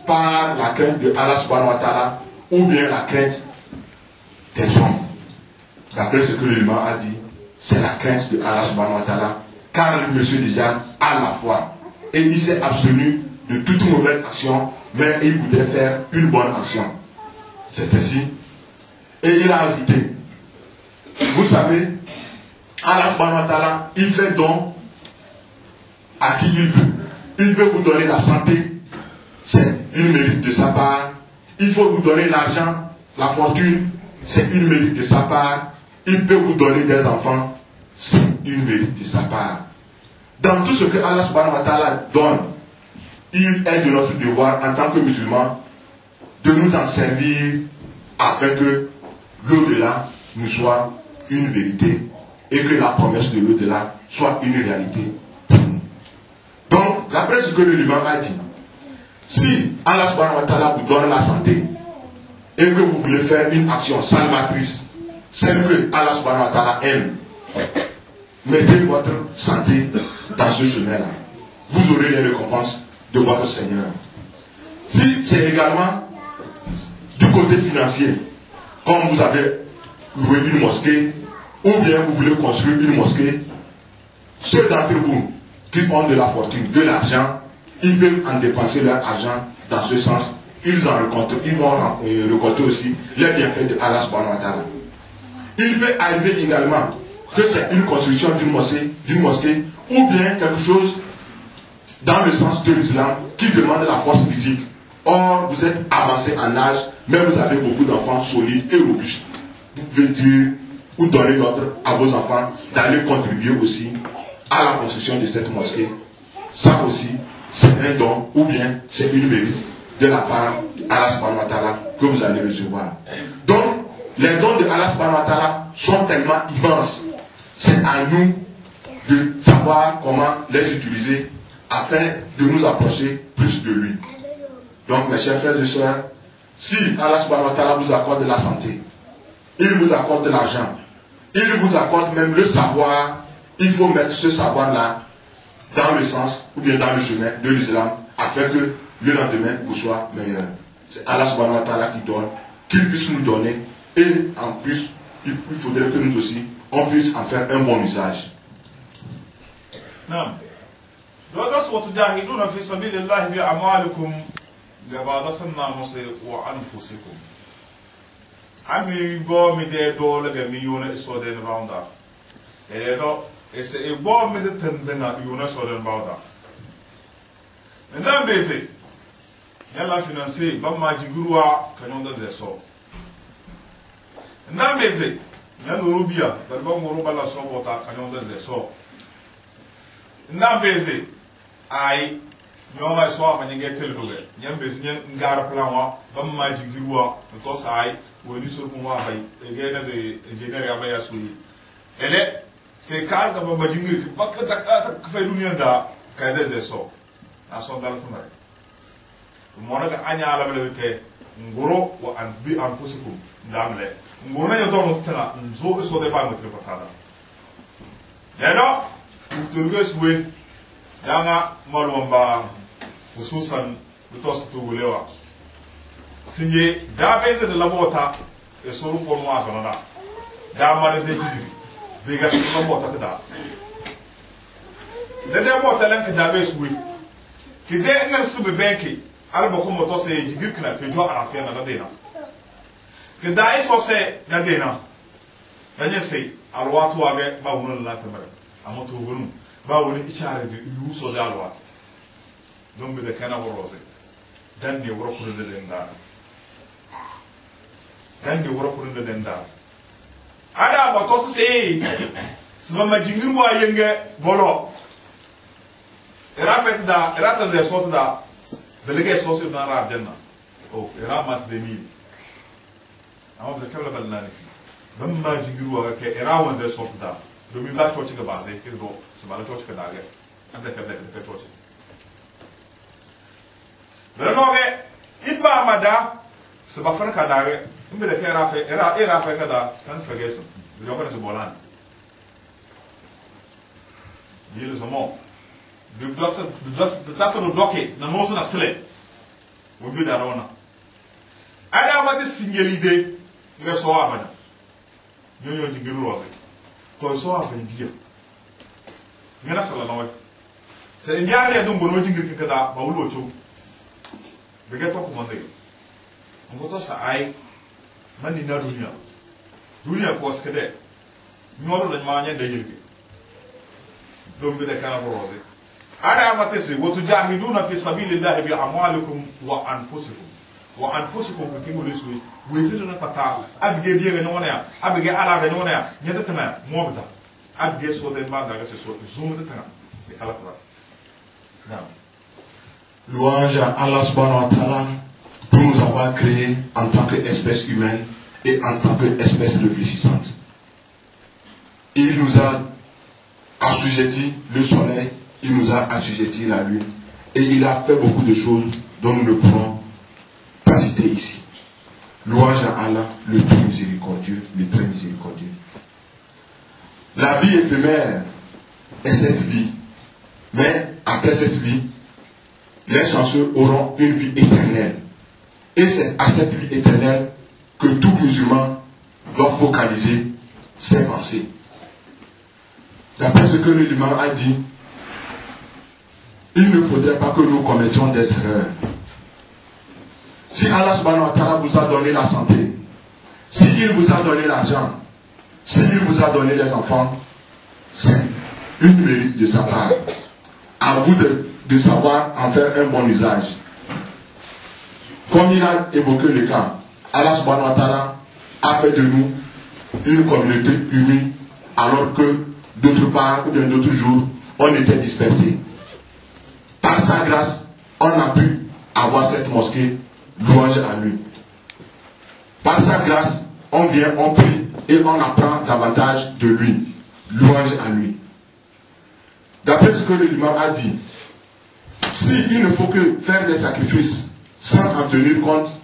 par la crainte de Allah subhanahu wa ta'ala ou bien la crainte des hommes. D'après ce que l'imam a dit, c'est la crainte de Allah subhanahu wa ta'ala, car le monsieur déjà a la foi et il s'est abstenu de toute mauvaise action, mais il voudrait faire une bonne action. C'est ainsi. Et il a ajouté, vous savez, Allah subhanahu wa ta'ala, il fait don à qui il veut. Il veut vous donner la santé, c'est une mérite de sa part. Il faut vous donner l'argent, la fortune, c'est une mérite de sa part. Il peut vous donner des enfants, c'est une mérite de sa part. Dans tout ce que Allah subhanahu wa ta'ala donne, il est de notre devoir en tant que musulmans de nous en servir afin que l'au-delà nous soit une vérité et que la promesse de l'au-delà soit une réalité pour nous. Donc, d'après ce que l'imam a dit, si Allah subhanahu wa ta'ala vous donne la santé et que vous voulez faire une action salvatrice, celle que Allah subhanahu wa ta'ala aime, mettez votre santé dans ce chemin-là. Vous aurez les récompenses de votre Seigneur. Si c'est également du côté financier, comme vous avez loué une mosquée, ou bien vous voulez construire une mosquée, ceux d'entre vous qui ont de la fortune, de l'argent, ils peuvent en dépenser leur argent dans ce sens. Ils vont récolter aussi les bienfaits de Allah subhanahu wa ta'ala. Il peut arriver également que c'est une construction d'une mosquée, ou bien quelque chose dans le sens de l'islam qui demande la force physique. Or, vous êtes avancé en âge, mais vous avez beaucoup d'enfants solides et robustes. Vous pouvez dire ou donner l'ordre à vos enfants d'aller contribuer aussi à la construction de cette mosquée. Ça aussi, c'est un don ou bien c'est une mérite de la part d'Allah subhanahu wa ta'ala que vous allez recevoir. Donc, les dons de Allah subhanahu wa ta'ala sont tellement immenses. C'est à nous de savoir comment les utiliser afin de nous approcher plus de lui. Donc, mes chers frères et sœurs, si Allah subhanahu wa ta'ala vous accorde la santé, il vous accorde de l'argent, il vous accorde même le savoir, il faut mettre ce savoir-là dans le sens ou bien dans le chemin de l'islam afin que le lendemain vous soit meilleur. C'est Allah subhanahu wa ta'ala qui donne, qu'il puisse nous donner et en plus, il faudrait que nous aussi, on puisse en faire un bon usage. Non. وتجاهدون في سبيل الله بأموالكم لبعضنا وأنفسكم. Ami go mi de do le ga mi yona iso de baunda. Do ese e bo mi de tendena yona so de baunda. Ndam beze. Yalla financier ba ma jigurwa kanonda de so. Ndam beze. Yalla rubia ba ba mo ruba la so bota kanonda de so. Ndam beze. Ai nyonga so ma nyenge telduge. Nyam beze nyen ngar plan wa ba ma jigurwa to sai woni sur mo wa bay e na ze engineer ya baya suyi ele se ka ga ba jingir ki bakka da ka fay duniya da ka da ze so na so dal to mare mo na ga anya ala bele te ngoro wa an bi anfusikum ndamle ngoro na yo do tana nzo so de ba mo tre patada no turgo suwe danga malwamba hususan butos to gulewa sinye da beze de labota e soru ko no asana da ma de tigi be ga so labota da de bota lan ka da be suwe ki de ngal su be benki arba ko moto se jigir kana ke jo arafia na de na ki da e so se na de na da je se alwatu age ba wono la tamara amoto wonu ba woni ichare de yu so da alwatu don be de kana worose dan ne woro ko de nda dande woro ko de denda ada ba to se sima ma jingirwa yenge bolo era fet da era ta ze sot da belege sosu na ra janna o era mat de mil amma da kabla balnani fi dan ma jingirwa ke era wan ze sot da do mi ba to ci ga ba ze ke do se ba to ci ga da ga anda kabla da to ci bela no ge iba mada se ba farka da ga imbe da kera fe era fe kada kan se fagesa bi yokana se bolan yele somo du docteur de tasse do doke na no so na sele Mon Dieu d'Arona. Ada mati signalide, ne soit pas. Nous avons dit que nous avons fait. Toi, soit pas bien. Nous avons fait. C'est une dernière donc on a dit que kada baulu ocho. Bega to commandé. On voit ça aïe. Mani na dunia. Dunia ko skede. Nyoro da manya da yirke. Dom be da kana rose. Ada amatese wa tujahiduna fi sabilillahi bi amwalikum wa anfusikum. Wa anfusikum bi kimuleswe. Wezira na pata. Abige biye ne wona ya. Abige ala ga ne wona ya. Nyata tana mo bita. Abige so da ba da se so zoom da tana. Be kala tra. Louange à Allah subhanahu wa ta'ala pour nous avoir créés en tant qu'espèce humaine et en tant qu'espèce réfléchissante. Il nous a assujetti le soleil, il nous a assujetti la lune et il a fait beaucoup de choses dont nous ne pourrons pas citer ici. Louange à Allah, le très miséricordieux, le très miséricordieux. La vie éphémère est cette vie. Mais après cette vie, les chanceux auront une vie éternelle. Et c'est à cette vie éternelle que tout musulman doit focaliser ses pensées. D'après ce que l'imam a dit, il ne faudrait pas que nous commettions des erreurs. Si Allah subhanahu wa ta'ala vous a donné la santé, si il vous a donné l'argent, si il vous a donné les enfants, c'est une mérite de sa part. À vous de savoir en faire un bon usage. Comme il a évoqué le cas, Allah subhanahu wa ta'ala a fait de nous une communauté unie alors que d'autre part ou bien d'autres jours on était dispersés. Par sa grâce, on a pu avoir cette mosquée, louange à lui. Par sa grâce, on vient, on prie et on apprend davantage de lui, louange à lui. D'après ce que l'imam a dit, s'il ne faut que faire des sacrifices sans en tenir compte,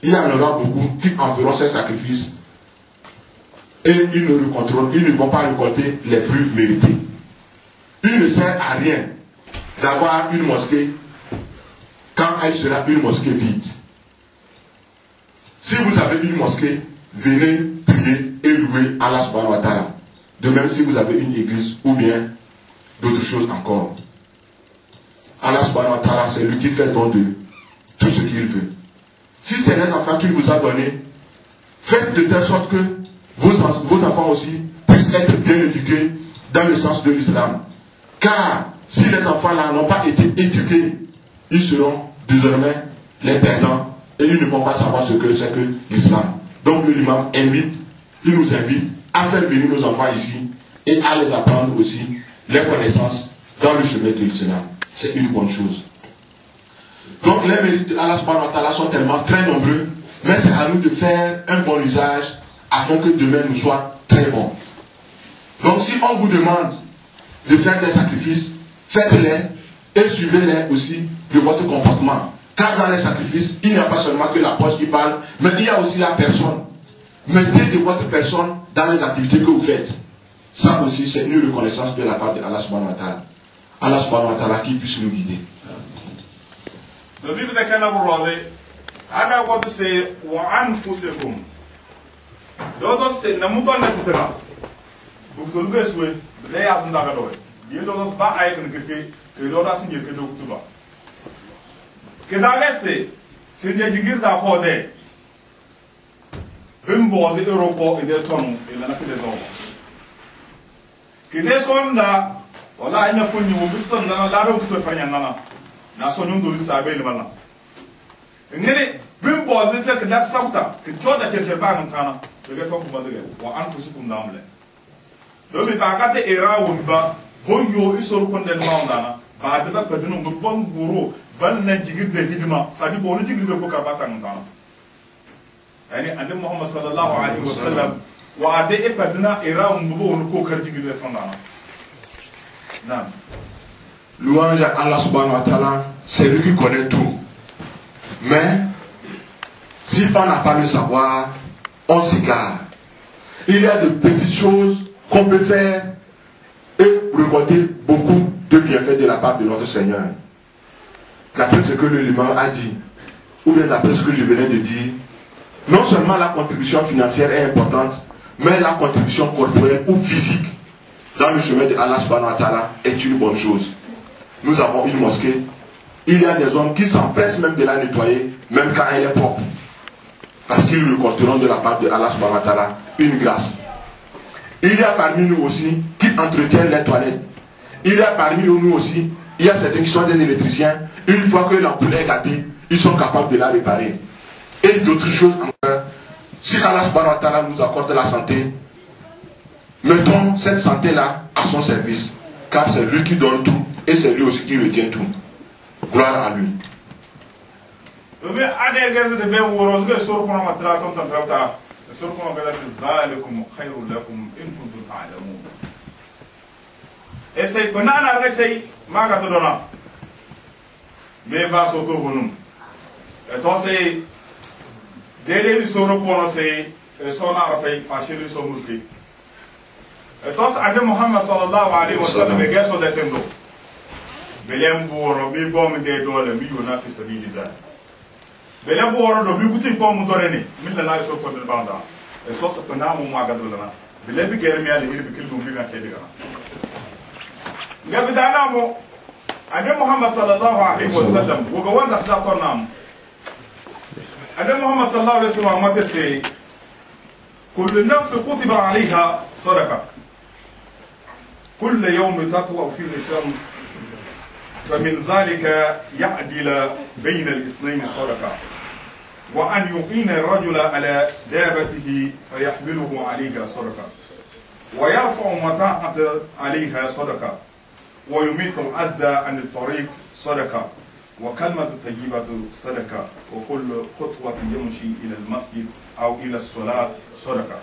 il y en aura beaucoup qui en feront ces sacrifices et ils ne vont pas récolter les fruits mérités. Il ne sert à rien d'avoir une mosquée quand elle sera une mosquée vide. Si vous avez une mosquée, venez prier et louer Allah subhanahu wa ta'ala. De même si vous avez une église ou bien d'autres choses encore. Allah subhanahu wa ta'ala, c'est lui qui fait don de tout ce qu'il veut. Si c'est les enfants qu'il vous a donnés, faites de telle sorte que vos enfants aussi puissent être bien éduqués dans le sens de l'islam. Car si les enfants là n'ont pas été éduqués, ils seront désormais les perdants et ils ne vont pas savoir ce que c'est que l'islam. Donc l'imam il nous invite à faire venir nos enfants ici et à les apprendre aussi les connaissances dans le chemin de l'islam. C'est une bonne chose. Donc les mérites de Allah subhanahu wa ta'ala sont tellement très nombreux, mais c'est à nous de faire un bon usage afin que demain nous soit très bon. Donc si on vous demande de faire des sacrifices, faites-les et suivez-les aussi de votre comportement. Car dans les sacrifices, il n'y a pas seulement que la poche qui parle, mais il y a aussi la personne. Mettez de votre personne dans les activités que vous faites. Ça aussi, c'est une reconnaissance de la part de Allah subhanahu wa ta'ala. Allah subhanahu wa ta'ala qui puisse nous guider. Le livre de Kanabouroze, Ada what to say, Waan Fusekum. Dodos say, Namuton Neputera. Bukturgeswe, Layas and Dagadoy. You don't buy icon que Lodas in your Keduba. Kedagese, Senior Jigirda Hode. Bimbozi Europo in their tongue in an Akidezon. Kidesonda, or I know for you, Mr. Larox with Fanana. Nason do this available. And then it Bimbozi is like that Sauta, Kijoda Chechebantana, to get talk about it, or Anfusum Namle. Don't be back at the era Wumba, Bongo is so condemned Moundana, but the Padunum Bon Guru, Ban Jigid the Hidima, Sadi Bonity the book about Tangana. And then Muhammad sallallahu alayhi wa sallam, wa ade e padina era umbo on ko karji gide fondana. Nam. Louange à Allah subhanahu wa ta'ala, c'est lui qui connaît tout. Mais, si on n'a pas le savoir, on s'égare. Il y a de petites choses qu'on peut faire et récolter beaucoup de bienfaits de la part de notre Seigneur. D'après ce que le l'imam a dit, ou bien d'après ce que je venais de dire, non seulement la contribution financière est importante, mais la contribution corporelle ou physique dans le chemin de Allah subhanahu wa ta'ala est une bonne chose. Nous avons une mosquée, il y a des hommes qui s'empressent même de la nettoyer, même quand elle est propre. Parce qu'ils récolteront de la part de Allah subhanahu wa ta'ala une grâce. Il y a parmi nous aussi qui entretiennent les toilettes. Il y a parmi nous aussi, il y a certains qui sont des électriciens. Une fois que l'ampoule est gâtée, ils sont capables de la réparer. Et d'autres choses encore. Si Allah subhanahu wa ta'ala nous accorde la santé, mettons cette santé-là à son service. Car c'est lui qui donne tout et c'est lui aussi qui retient tout. Gloire à lui. Ese banana rechei maga dona me va soto bonum entonces dele soro pono se sona rafai fashili so mulki entonces ade Muhammad sallallahu alaihi wasallam be geso de tendo belem buoro mi bom de dole mi yona fi sabilillah belem buoro do mi guti pom doreni min la so ko del banda e so sa pana mo maga dona belem bi germi ali hirbi kildu bi ga kedi gana Gabidana mo ade Muhammad sallallahu alaihi wasallam woga wanda sala tonam ade Muhammad sallallahu alaihi wasallam mate se kullu nafs kutiba alaiha sadaqa kullu yawm tatlu fihi ash-shams فمن ذلك يعدل بين الاثنين صدقه وان يقين الرجل على دابته فيحمله عليها صدقه ويرفع متاعه عليها صدقه ويميت الأذى عن الطريق صدقة وكلمة طيبة صدقة وكل خطوة يمشي إلى المسجد أو إلى الصلاة صدقة.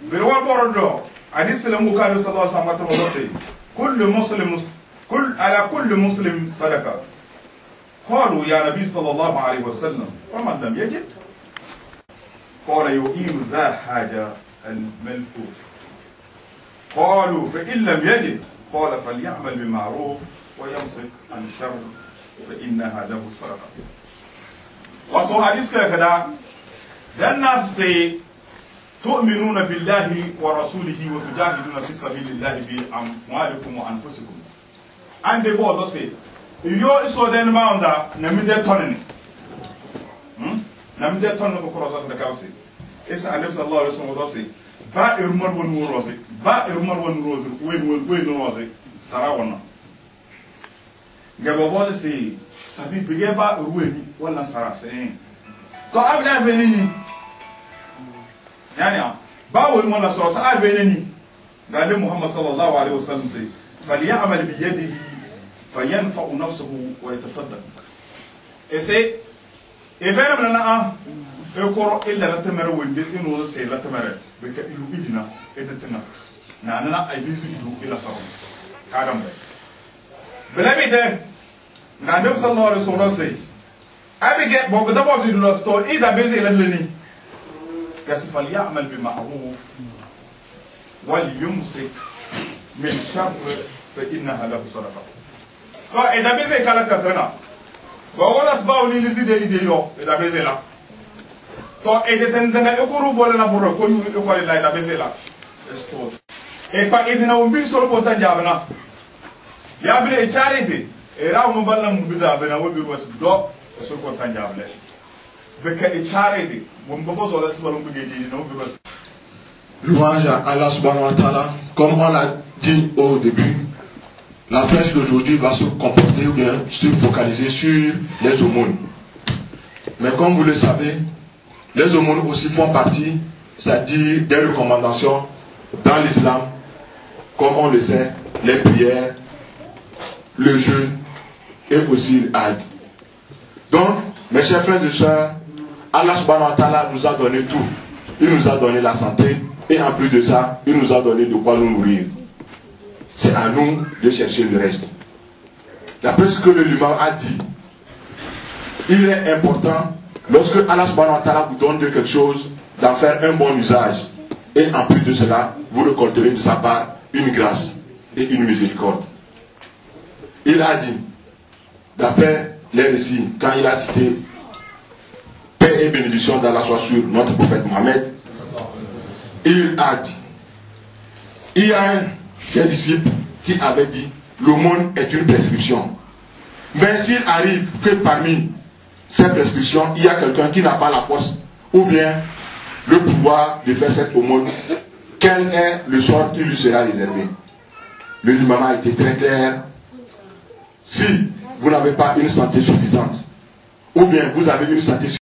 بالوال بردو عليه السلام قال صلى الله عليه وسلم كل مسلم صدقة. قالوا يا نبي صلى الله عليه وسلم فمن لم يجد قال يقيم ذا حاجة الملكوف. قالوا فإن لم يجد قال فليعمل بالمعروف ويمسك عن الشر فإنها له صدقة. وتو حديث كذا ده الناس سي تؤمنون بالله ورسوله وتجاهدون في سبيل الله بأموالكم وأنفسكم. عند بول سي يو اسودن ماوندا نمده تونني نمده تونن بكروزا سدكاوسي إسا النبي صلى الله عليه وسلم سي ba irmar wani roze ba irmar wani roze wani roze sara wana gaba boze se sabi bige ba ruweni wala sara se to abla venini yani ba wani wala sara sa venini gale Muhammad sallallahu alaihi wasallam se falyamal bi yadihi fayanfa'u nafsuhu wa yatasaddaq ese evera na ekoro illa la tamara wende ino se la tamara be ka ilu idina edetina nana ay bisu ilu ila sarum kadam be belabi de ngandem sallallahu alaihi wasallam say abige bogo da bozi do sto ida beze ila leni kasfal ya'mal bi ma'ruf wal yumsik min sharr fa innaha lahu sadaqa ko ida beze kala katrana bogo das bawni liside ide yo ida beze la to edeten danga ekuru bola na boro ko yu ko la da bezela esto e pa edina umbi solo ponta jabna ya bile charity e ra mo balla mu bida bena wo bi was do solo ponta jable be ka e charity mo mbogo zo la sibalo mbuge di no bi was. Louange à Allah subhanahu wa ta'ala. Comme on l'a dit au début, la presse d'aujourd'hui va se comporter ou bien se focaliser sur les aumônes. Mais comme vous le savez, les aumônes aussi font partie, c'est-à-dire des recommandations dans l'islam, comme on le sait, les prières, le jeûne et aussi l'ad. Donc, mes chers frères et sœurs, Allah subhanahu wa ta'ala nous a donné tout. Il nous a donné la santé et en plus de ça, il nous a donné de quoi nous nourrir. C'est à nous de chercher le reste. D'après ce que le l'imam a dit, il est important, lorsque Allah subhanahu wa ta'ala vous donne de quelque chose, d'en faire un bon usage. Et en plus de cela, vous récolterez de sa part une grâce et une miséricorde. Il a dit, d'après les récits, quand il a cité paix et bénédiction d'Allah soit sur notre prophète Mohammed, il a dit, il y a un disciple qui avait dit, le monde est une prescription. Mais s'il arrive que parmi ces prescriptions, il y a quelqu'un qui n'a pas la force ou bien le pouvoir de faire cette aumône, quel est le sort qui lui sera réservé? Le imam a été très clair. Si vous n'avez pas une santé suffisante, ou bien vous avez une santé suffisante,